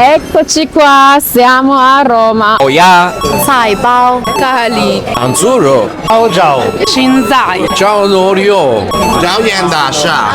Eccoci qua, siamo a Roma. Oya, Saibao, Cali, Anzuro, ciao. Shinzai. ciao Norio.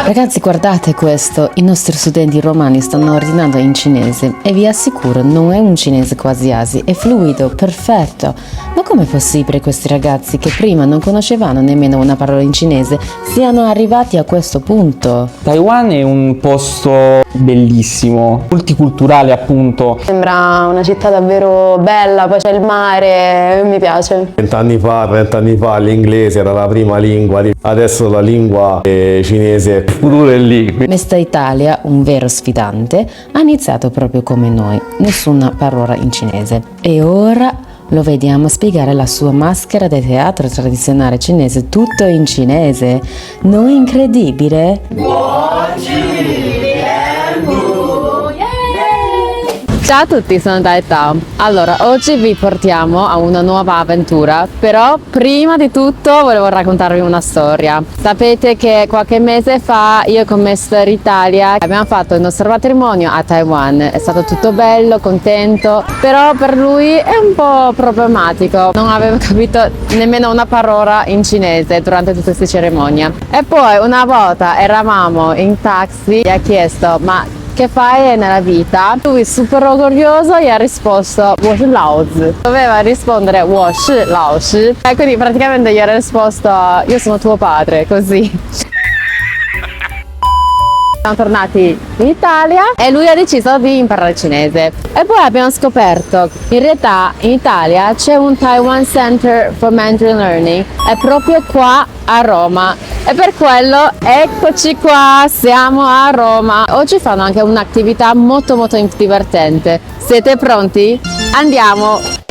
Ragazzi, guardate questo, i nostri studenti romani stanno ordinando in cinese e vi assicuro non è un cinese quasi asi, è fluido, perfetto. Ma com'è possibile questi ragazzi che prima non conoscevano nemmeno una parola in cinese siano arrivati a questo punto? Taiwan è un posto bellissimo, multiculturale appunto. Sembra una città davvero bella, poi c'è il mare, mi piace. 30 anni fa l'inglese era la prima lingua, adesso la lingua cinese pure è lì. Mesta Italia, un vero sfidante, ha iniziato proprio come noi, nessuna parola in cinese. E ora lo vediamo spiegare la sua maschera di teatro tradizionale cinese, tutto in cinese. Non è incredibile? Ciao a tutti, sono Daetao. Allora, oggi vi portiamo a una nuova avventura, però prima di tutto volevo raccontarvi una storia. Sapete che qualche mese fa io con Mister Italia abbiamo fatto il nostro matrimonio a Taiwan. È stato tutto bello, contento, però per lui è un po' problematico. Non avevo capito nemmeno una parola in cinese durante tutta questa cerimonia. E poi una volta eravamo in taxi e ha chiesto: ma che fai nella vita? Lui super orgoglioso gli ha risposto 我是老子. Doveva rispondere 我是老师. E quindi praticamente gli ha risposto io sono tuo padre, così. Siamo tornati in Italia e lui ha deciso di imparare cinese. E poi abbiamo scoperto che in realtà in Italia c'è un Taiwan Center for Mandarin Learning, è proprio qua a Roma. E per quello eccoci qua, siamo a Roma. Oggi fanno anche un'attività molto divertente. Siete pronti? Andiamo!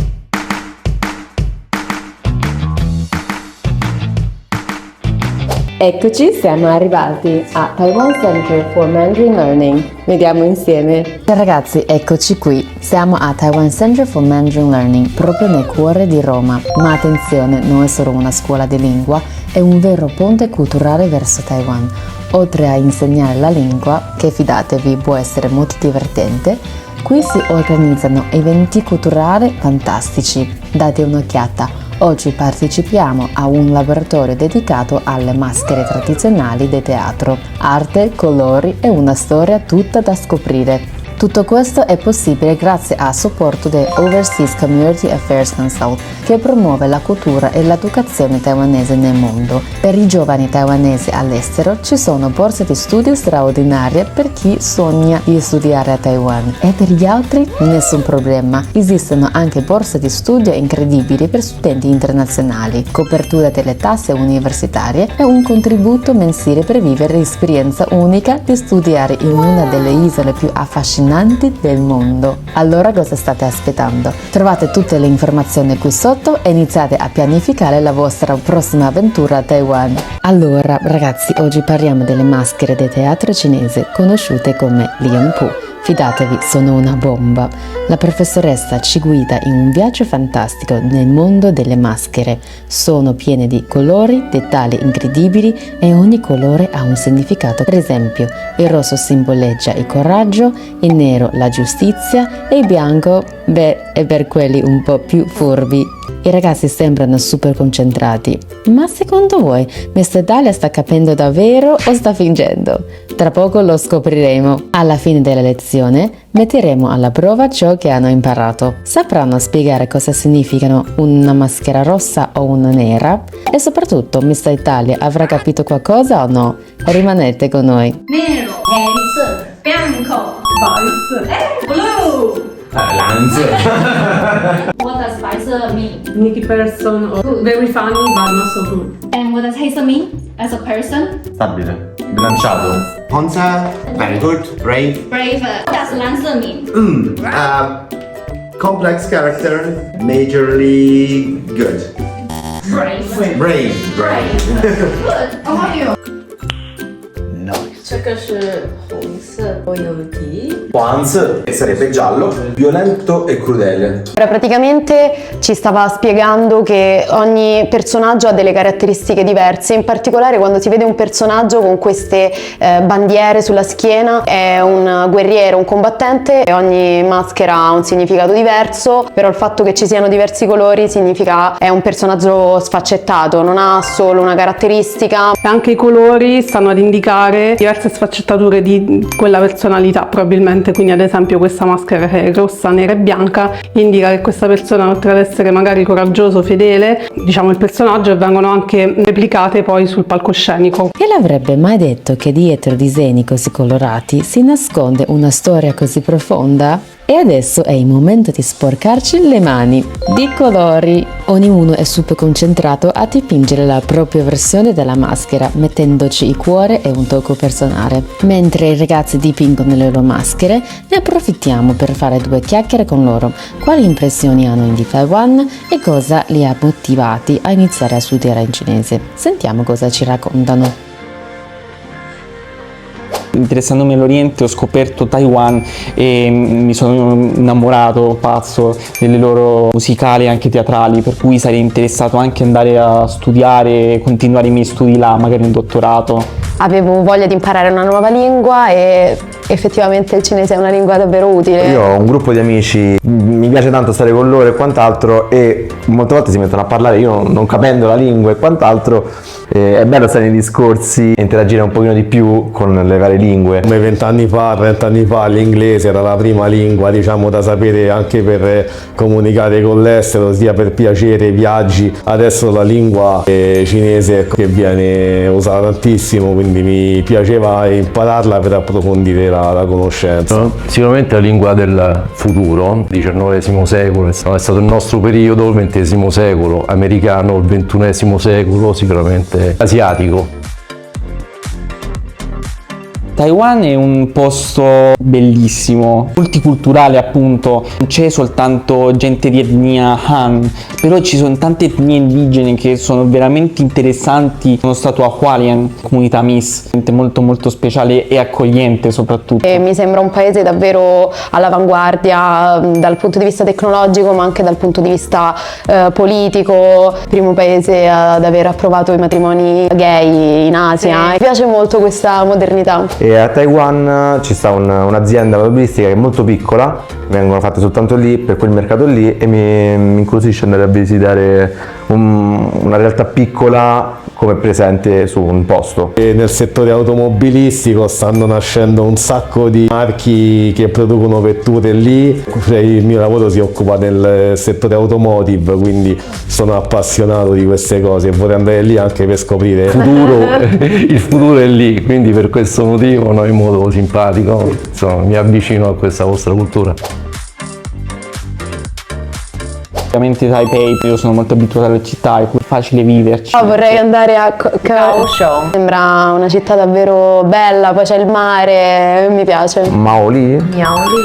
Eccoci, siamo arrivati a Taiwan Center for Mandarin Learning. Vediamo insieme. Ciao ragazzi, eccoci qui. Siamo a Taiwan Center for Mandarin Learning, proprio nel cuore di Roma. Ma attenzione, non è solo una scuola di lingua, è un vero ponte culturale verso Taiwan. Oltre a insegnare la lingua, che fidatevi può essere molto divertente, qui si organizzano eventi culturali fantastici. Date un'occhiata. Oggi partecipiamo a un laboratorio dedicato alle maschere tradizionali del teatro, arte, colori e una storia tutta da scoprire. Tutto questo è possibile grazie al supporto del Overseas Community Affairs Council, che promuove la cultura e l'educazione taiwanese nel mondo. Per i giovani taiwanesi all'estero ci sono borse di studio straordinarie per chi sogna di studiare a Taiwan. E per gli altri nessun problema. Esistono anche borse di studio incredibili per studenti internazionali, copertura delle tasse universitarie e un contributo mensile per vivere l'esperienza unica di studiare in una delle isole più affascinanti del mondo. Allora cosa state aspettando? Trovate tutte le informazioni qui sotto e iniziate a pianificare la vostra prossima avventura a Taiwan. Allora ragazzi, oggi parliamo delle maschere del teatro cinese conosciute come Lian Pu. Fidatevi, sono una bomba. La professoressa ci guida in un viaggio fantastico nel mondo delle maschere. Sono piene di colori, dettagli incredibili e ogni colore ha un significato. Per esempio, il rosso simboleggia il coraggio, il nero la giustizia e il bianco, è per quelli un po' più furbi. I ragazzi sembrano super concentrati. Ma secondo voi, Mister Dalia sta capendo davvero o sta fingendo? Tra poco lo scopriremo. Alla fine della lezione metteremo alla prova ciò che hanno imparato. Sapranno spiegare cosa significano una maschera rossa o una nera? E soprattutto, Mister Italia avrà capito qualcosa o no? Rimanete con noi. Nero, 黑色 bianco 白色 blue 蓝色 What does 白色 mean? Sneaky person, or very funny but not so good. And what does 黑色 mean as a person? Stabile, bilanciato. Honza, very good, brave. Brave. What does 蓝色 mean? Complex character, majorly good. Brave. Brave. Good. How about you? 这个是 Huanzi sarebbe giallo, violento e crudele. Ora, praticamente ci stava spiegando che ogni personaggio ha delle caratteristiche diverse, in particolare quando si vede un personaggio con queste bandiere sulla schiena è un guerriero, un combattente, e ogni maschera ha un significato diverso, però il fatto che ci siano diversi colori significa è un personaggio sfaccettato, non ha solo una caratteristica. Anche i colori stanno ad indicare diverse sfaccettature di quella personalità probabilmente, quindi ad esempio questa maschera che è rossa, nera e bianca indica che questa persona, oltre ad essere magari coraggioso, fedele, diciamo il personaggio, e vengono anche replicate poi sul palcoscenico. Chi l'avrebbe mai detto che dietro disegni così colorati si nasconde una storia così profonda? E adesso è il momento di sporcarci le mani di colori. Ognuno è super concentrato a dipingere la propria versione della maschera, mettendoci il cuore e un tocco personale. Mentre i ragazzi dipingono le loro maschere, ne approfittiamo per fare due chiacchiere con loro. Quali impressioni hanno di Taiwan e cosa li ha motivati a iniziare a studiare in cinese? Sentiamo cosa ci raccontano. Interessandomi all'Oriente ho scoperto Taiwan e mi sono innamorato, pazzo, delle loro musicali e anche teatrali, per cui sarei interessato anche andare a studiare, continuare i miei studi là, magari un dottorato. Avevo voglia di imparare una nuova lingua e effettivamente il cinese è una lingua davvero utile. Io ho un gruppo di amici, mi piace tanto stare con loro e quant'altro, e molte volte si mettono a parlare, io non capendo la lingua e quant'altro, è bello stare nei discorsi e interagire un pochino di più con le varie lingue. Come 20 anni fa, 30 anni fa l'inglese era la prima lingua, diciamo, da sapere anche per comunicare con l'estero, sia per piacere, viaggi. Adesso la lingua cinese che viene usata tantissimo, quindi mi piaceva impararla per approfondire la conoscenza. Sicuramente la lingua del futuro, XIX secolo, è stato il nostro periodo, il XX secolo, americano, il XXI secolo, sicuramente asiatico. Taiwan è un posto bellissimo, multiculturale appunto, non c'è soltanto gente di etnia Han, però ci sono tante etnie indigene che sono veramente interessanti. Sono stato a Hualien, comunità Miss, molto molto speciale e accogliente soprattutto. E mi sembra un paese davvero all'avanguardia dal punto di vista tecnologico, ma anche dal punto di vista politico, primo paese ad aver approvato i matrimoni gay in Asia. Mi piace molto questa modernità. E a Taiwan ci sta un'azienda automobilistica che è molto piccola, vengono fatte soltanto lì, per quel mercato lì, e mi incuriosisce andare a visitare una realtà piccola come presente su un posto. E nel settore automobilistico stanno nascendo un sacco di marchi che producono vetture lì. Il mio lavoro si occupa del settore automotive, quindi sono appassionato di queste cose e vorrei andare lì anche per scoprire Il futuro è lì, quindi per questo motivo, no, in modo simpatico, insomma, mi avvicino a questa vostra cultura. Ovviamente Taipei, io sono molto abituato alle città, è facile viverci. Vorrei andare a Kaohsiung. Sembra una città davvero bella, poi c'è il mare, mi piace. Miaoli?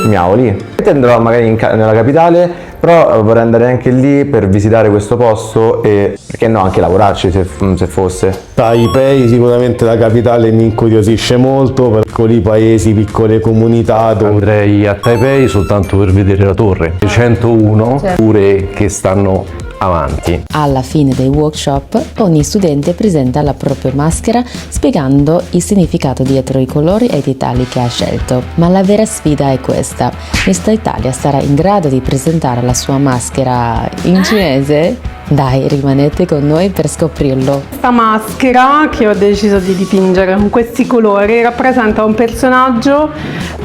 Miaoli. Andrò magari nella capitale, però vorrei andare anche lì per visitare questo posto e, perché no, anche lavorarci se fosse. Taipei, sicuramente la capitale, mi incuriosisce molto, piccoli paesi, piccole comunità. Andrei a Taipei soltanto per vedere la torre 101, pure che stanno avanti. Alla fine dei workshop ogni studente presenta la propria maschera spiegando il significato dietro i colori e i dettagli che ha scelto. Ma la vera sfida è questa: Miss Italia sarà in grado di presentare la sua maschera in cinese? Dai, rimanete con noi per scoprirlo. Questa maschera che ho deciso di dipingere con questi colori rappresenta un personaggio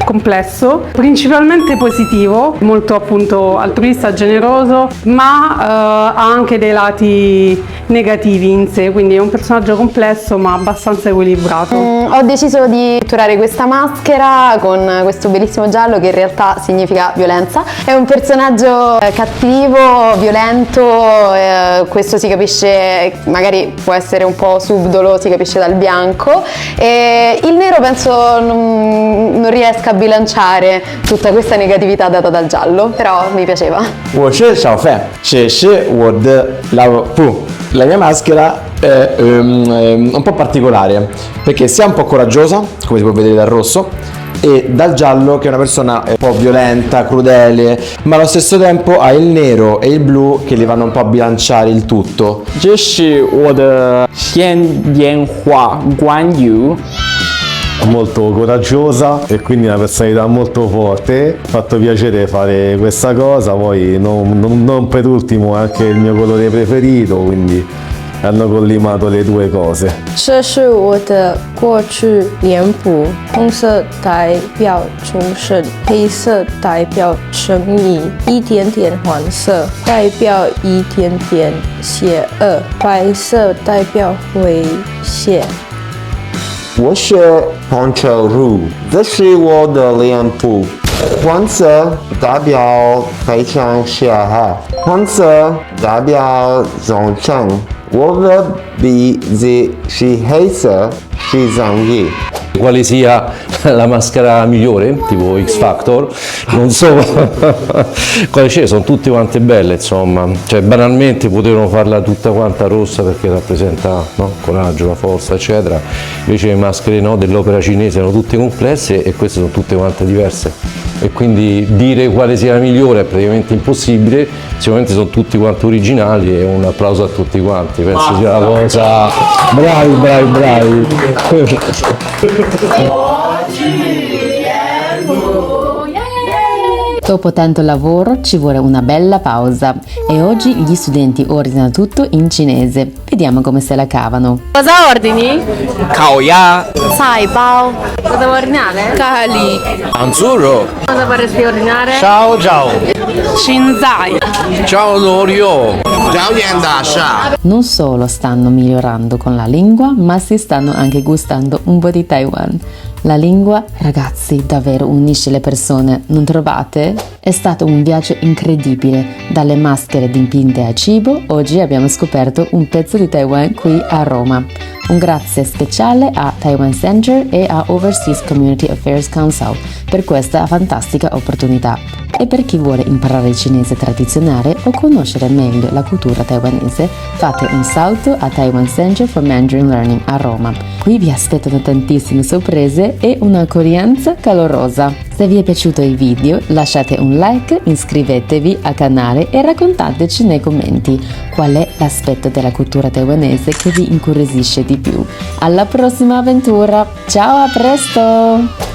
complesso, principalmente positivo, molto appunto altruista, generoso, ma ha anche dei lati negativi in sé, quindi è un personaggio complesso ma abbastanza equilibrato. Ho deciso di pitturare questa maschera con questo bellissimo giallo che in realtà significa violenza. È un personaggio cattivo, violento, questo si capisce, magari può essere un po' subdolo, si capisce dal bianco, e il nero penso non riesca a bilanciare tutta questa negatività data dal giallo, però mi piaceva. 我是小范，这是我的老婆。La mia maschera è un po' particolare perché sia un po' coraggiosa, come si può vedere dal rosso, e dal giallo, che è una persona un po' violenta, crudele, ma allo stesso tempo ha il nero e il blu che li vanno un po' a bilanciare il tutto. 这是我的鲜烟花关羽 molto coraggiosa e quindi una personalità molto forte. Mi ha fatto piacere fare questa cosa, poi non per ultimo è anche il mio colore preferito, quindi hanno collimato le due cose. 这是我的过去脸谱，红色代表忠诚，黑色代表正义，一点点黄色代表一点点邪恶，白色代表危险。我是黄秋如，这是我的脸谱。黄色代表非常邪恶，红色代表忠诚。我的鼻子是黑色，是正义。 Quale sia la maschera migliore, tipo X Factor, non so quale c'è, sono tutte quante belle, insomma, cioè banalmente potevano farla tutta quanta rossa perché rappresenta, no, coraggio, la forza, eccetera, invece le maschere, no, dell'opera cinese erano tutte complesse e queste sono tutte quante diverse, e quindi dire quale sia la migliore è praticamente impossibile, sicuramente sono tutti quanti originali e un applauso a tutti quanti, penso sia una cosa, bravi, bravi, bravi. Dopo tanto lavoro ci vuole una bella pausa e oggi gli studenti ordinano tutto in cinese. Vediamo come se la cavano. Cosa ordini? 烤鸭 菜包、 Cosa vuoi ordinare? 咖喱、 Anzuro Cosa vorresti ordinare? Ciao ciao Shinzai. Ciao Norio Non solo stanno migliorando con la lingua, ma si stanno anche gustando un po' di Taiwan. La lingua, ragazzi, davvero unisce le persone, non trovate? È stato un viaggio incredibile, dalle maschere dipinte a cibo, oggi abbiamo scoperto un pezzo di Taiwan qui a Roma. Un grazie speciale a Taiwan Center e a Overseas Community Affairs Council per questa fantastica opportunità. E per chi vuole imparare il cinese tradizionale o conoscere meglio la cultura taiwanese, fate un salto a Taiwan Center for Mandarin Learning a Roma. Qui vi aspettano tantissime sorprese e un'accoglienza calorosa. Se vi è piaciuto il video lasciate un like, iscrivetevi al canale e raccontateci nei commenti qual è l'aspetto della cultura taiwanese che vi incuriosisce di più. Alla prossima avventura! Ciao, a presto!